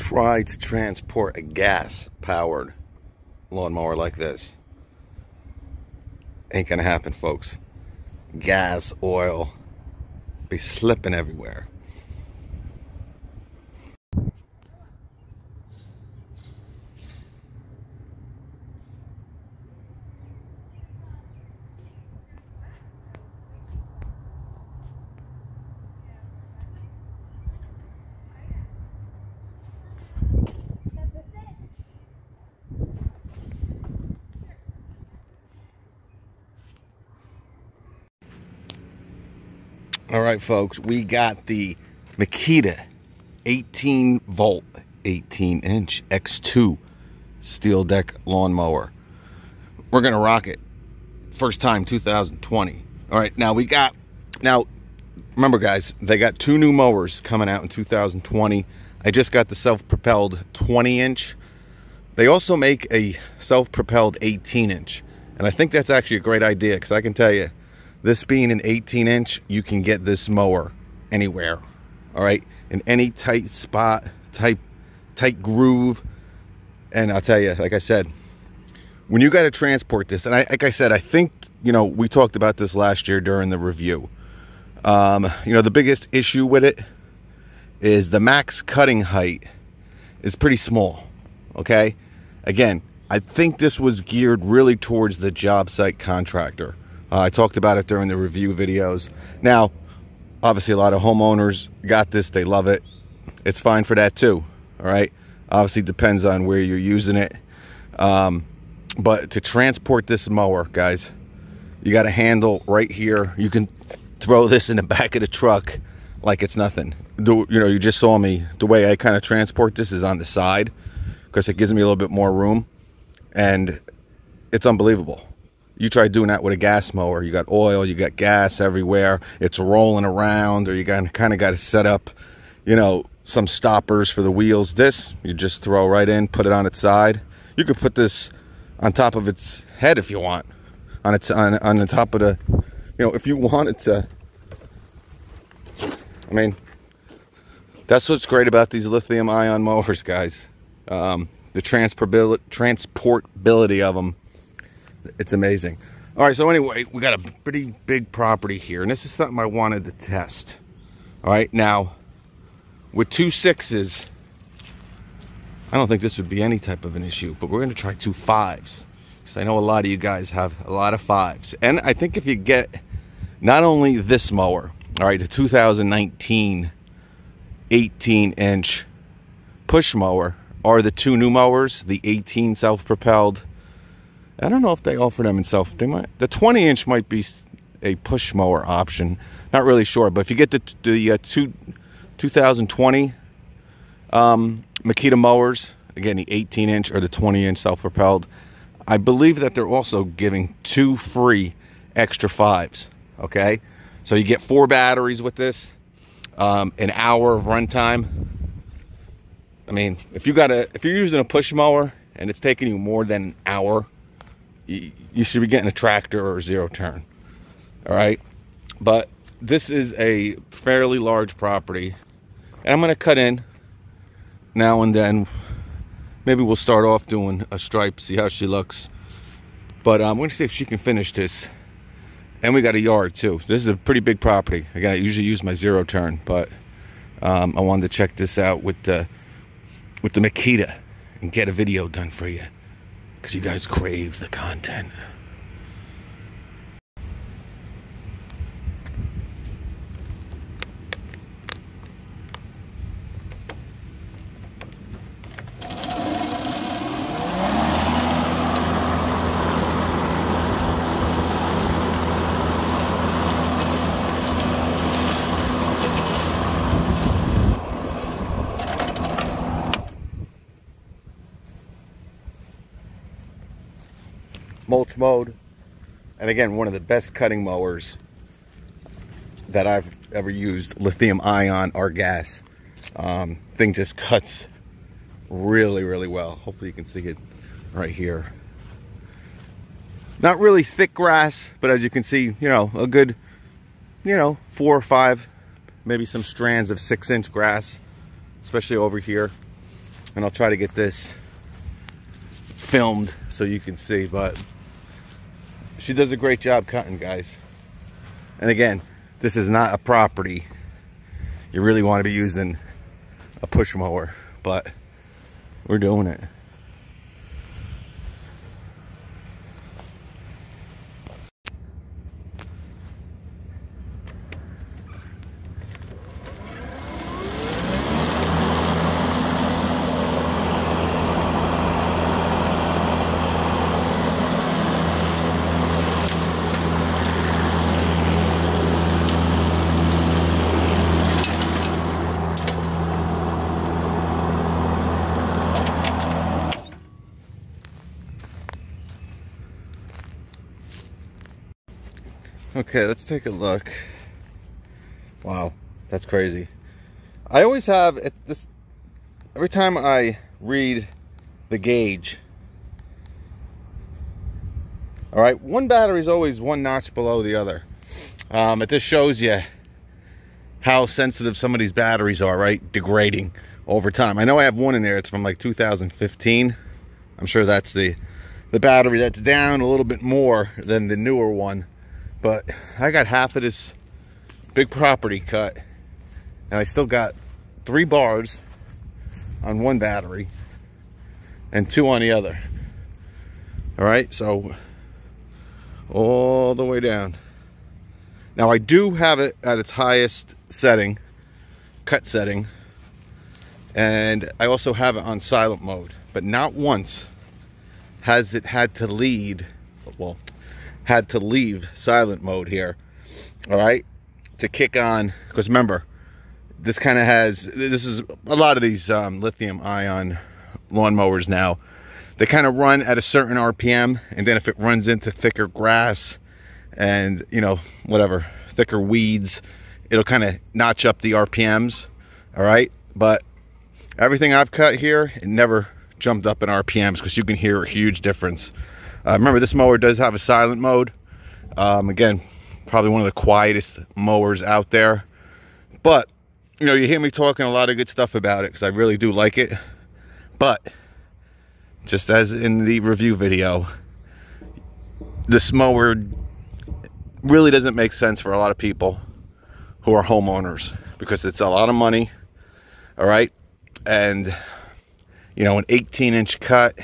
try to transport a gas-powered lawnmower like this. Ain't gonna happen, folks. Gas, oil, be slipping everywhere. All right, folks, we got the Makita 18 volt, 18 inch X2 steel deck lawnmower. We're gonna rock it. First time 2020. All right, now remember guys, they got two new mowers coming out in 2020. I just got the self-propelled 20 inch. They also make a self-propelled 18 inch. And I think that's actually a great idea, because I can tell you, this being an 18 inch, you can get this mower anywhere. All right, in any tight spot, tight groove. And I'll tell you, like I said, when you got to transport this, and like I said, I think, you know, we talked about this last year during the review. You know, the biggest issue with it is the max cutting height is pretty small. Okay, again, I think this was geared really towards the job site contractor. I talked about it during the review videos. Now, obviously a lot of homeowners got this, they love it. It's fine for that too, all right? Obviously depends on where you're using it. But to transport this mower, guys, you got a handle right here. You can throw this in the back of the truck like it's nothing. You know, you just saw me, the way I kind of transport this is on the side, because it gives me a little bit more room, and it's unbelievable. You try doing that with a gas mower, you got oil, you got gas everywhere, it's rolling around, or you kind of got to set up, you know, some stoppers for the wheels. This, you just throw right in, put it on its side. You could put this on top of its head if you want, on the top of the, you know, if you wanted to. I mean, that's what's great about these lithium ion mowers, guys. The transportability of them. It's amazing. All right, so anyway, we got a pretty big property here, and this is something I wanted to test. All right, now with 2 6s, I don't think this would be any type of an issue, but we're going to try 2 5s, because I know a lot of you guys have a lot of 5s. And I think if you get not only this mower, all right, the 2019 18 inch push mower, or the 2 new mowers, the 18 self-propelled. I don't know if they offer them in self. They might. The 20 inch might be a push mower option. Not really sure, but if you get the 2020 Makita mowers, again the 18 inch or the 20 inch self-propelled, I believe that they're also giving 2 free extra 5s. Okay, so you get 4 batteries with this, an hour of runtime. I mean, if you're using a push mower and it's taking you more than an hour, you should be getting a tractor or a 0 turn. All right, but this is a fairly large property, and I'm going to cut in now and then. Maybe we'll start off doing a stripe, see how she looks, but I'm going to see if she can finish this. And we got a yard too. This is a pretty big property. Again, I usually use my 0 turn, but I wanted to check this out with the Makita and get a video done for you, because you guys crave the content. Mulch mode, and again, one of the best cutting mowers that I've ever used. Lithium ion or gas. Thing just cuts really, really well. Hopefully you can see it right here. Not really thick grass, but as you can see, you know, a good, you know, 4 or 5, maybe some strands of 6-inch grass, especially over here. and I'll try to get this filmed so you can see, but she does a great job cutting, guys. And again, this is not a property you really want to be using a push mower, but we're doing it. Okay, let's take a look. Wow, that's crazy. I always have this every time I read the gauge. All right, one battery is always one notch below the other. It just shows you how sensitive some of these batteries are, right? Degrading over time. I know I have one in there. It's from like 2015. I'm sure that's the battery that's down a little bit more than the newer one. But I got half of this big property cut, and I still got 3 bars on one battery and 2 on the other. All right, so all the way down. Now I do have it at its highest setting, cut setting, and I also have it on silent mode, but not once has it had to leave silent mode here. All right, to kick on, because remember, this is a lot of these lithium ion lawnmowers now, they kind of run at a certain RPM, and then if it runs into thicker grass and, you know, whatever, thicker weeds, it'll kind of notch up the RPMs. All right, but everything I've cut here, it never jumped up in RPMs, because you can hear a huge difference. Remember, this mower does have a silent mode. Again, probably one of the quietest mowers out there. But, you know, you hear me talking a lot of good stuff about it, because I really do like it. But, just as in the review video, this mower really doesn't make sense for a lot of people who are homeowners, because it's a lot of money. All right? And, you know, an 18-inch cut,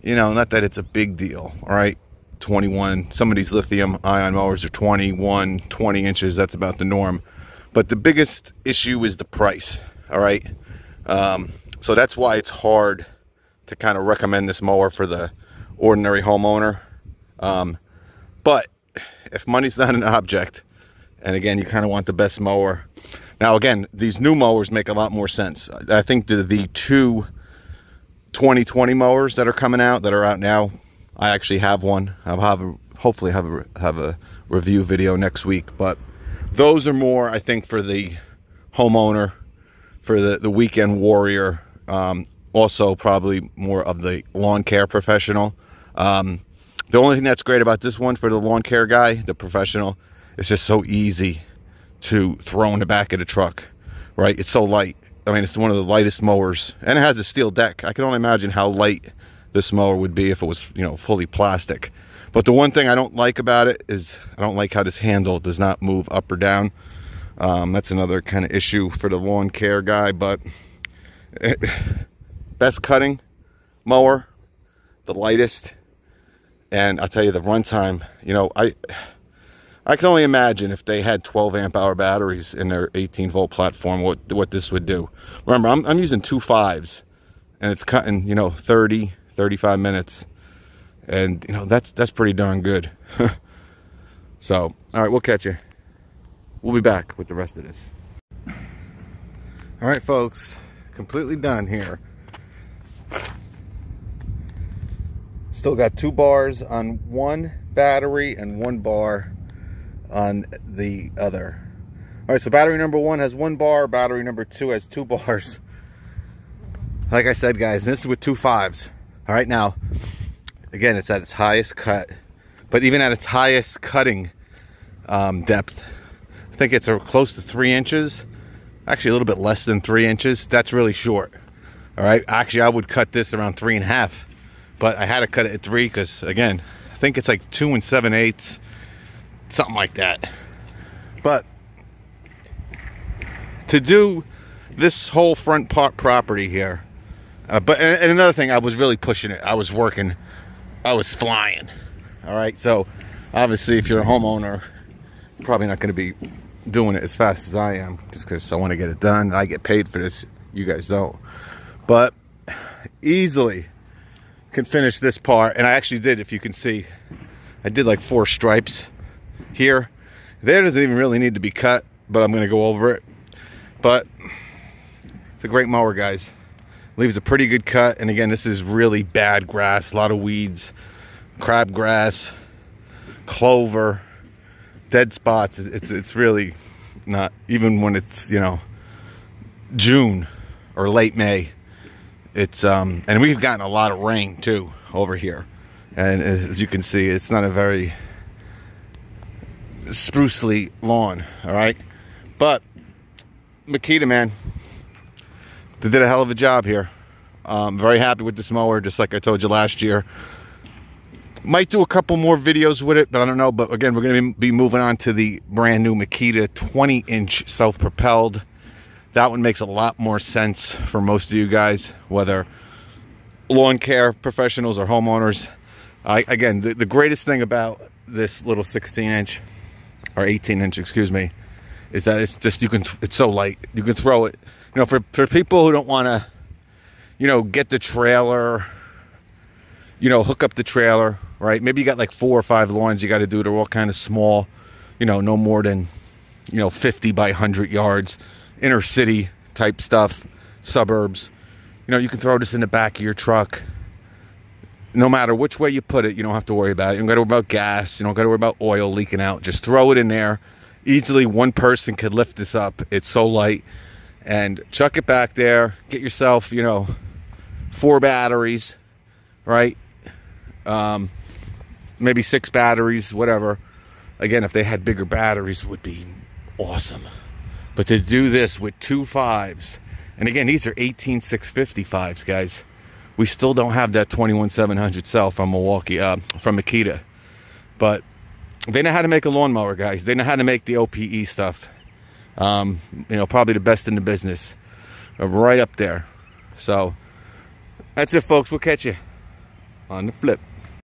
you know, not that it's a big deal, all right? 21, some of these lithium ion mowers are 21, 20 inches, that's about the norm. But the biggest issue is the price, all right? So that's why it's hard to kind of recommend this mower for the ordinary homeowner. But if money's not an object, and again, you kind of want the best mower. Now again, these new mowers make a lot more sense. I think the two 2020 mowers that are coming out, that are out now, I actually have one. I'll hopefully have a review video next week, but those are more, I think, for the homeowner, for the weekend warrior, also probably more of the lawn care professional. The only thing that's great about this one for the lawn care guy, the professional, it's just so easy to throw in the back of the truck, right? It's so light. I mean, it's one of the lightest mowers, and it has a steel deck. I can only imagine how light this mower would be if it was, you know, fully plastic. But the one thing I don't like about it is I don't like how this handle does not move up or down. That's another kind of issue for the lawn care guy, but best cutting mower, the lightest, and I'll tell you, the runtime, you know, I can only imagine if they had 12 amp hour batteries in their 18 volt platform, what this would do. Remember, I'm using 2 5s, and it's cutting, you know, 30, 35 minutes. And, you know, that's pretty darn good. So, all right, we'll catch you. We'll be back with the rest of this. All right, folks, completely done here. Still got 2 bars on one battery and 1 bar on the other. All right, so battery number 1 has 1 bar, battery number 2 has 2 bars. Like I said, guys, this is with 2 5s. All right, now, again, it's at its highest cut, but even at its highest cutting depth, I think it's close to 3 inches, actually a little bit less than 3 inches. That's really short. All right, actually I would cut this around 3.5, but I had to cut it at 3 because, again, I think it's like 2 7/8, something like that. But to do this whole front part property here, and another thing, I was really pushing it. I was working, I was flying. All right, so obviously if you're a homeowner, you're probably not going to be doing it as fast as I am, just because I want to get it done. I get paid for this, you guys don't. But easily can finish this part, and I actually did, if you can see, I did like 4 stripes here. There doesn't even really need to be cut, but I'm going to go over it. But it's a great mower, guys. Leaves a pretty good cut, and again, this is really bad grass, a lot of weeds, crabgrass, clover, dead spots. It's really not, even when it's, you know, June or late May. It's and we've gotten a lot of rain too over here, and as you can see, it's not a very sprucely lawn. All right, but Makita, man, they did a hell of a job here. I'm very happy with this mower, just like I told you last year. Might do a couple more videos with it, but I don't know. But again, we're going to be moving on to the brand new Makita 20-inch self-propelled. That one makes a lot more sense for most of you guys, whether lawn care professionals or homeowners. Again, the greatest thing about this little 16-inch or 18-inch, excuse me, is that it's just, it's so light. You can throw it, you know, for people who don't want to, you know, get the trailer, you know, hook up the trailer, right? Maybe you got like 4 or 5 lawns you got to do. They're all kind of small, you know, no more than, you know, 50 by 100 yards. Inner city type stuff, suburbs. You know, you can throw this in the back of your truck. No matter which way you put it, you don't have to worry about it. You don't got to worry about gas. You don't got to worry about oil leaking out. Just throw it in there. Easily one person could lift this up. It's so light. And chuck it back there. Get yourself, you know, 4 batteries, right? Maybe 6 batteries, whatever. Again, if they had bigger batteries, would be awesome. But to do this with 2 5s, and again, these are 18-655s, guys. We still don't have that 21-700 cell from Milwaukee, from Makita. But they know how to make a lawnmower, guys. They know how to make the OPE stuff. You know, probably the best in the business. Right up there. So, that's it, folks. We'll catch you on the flip.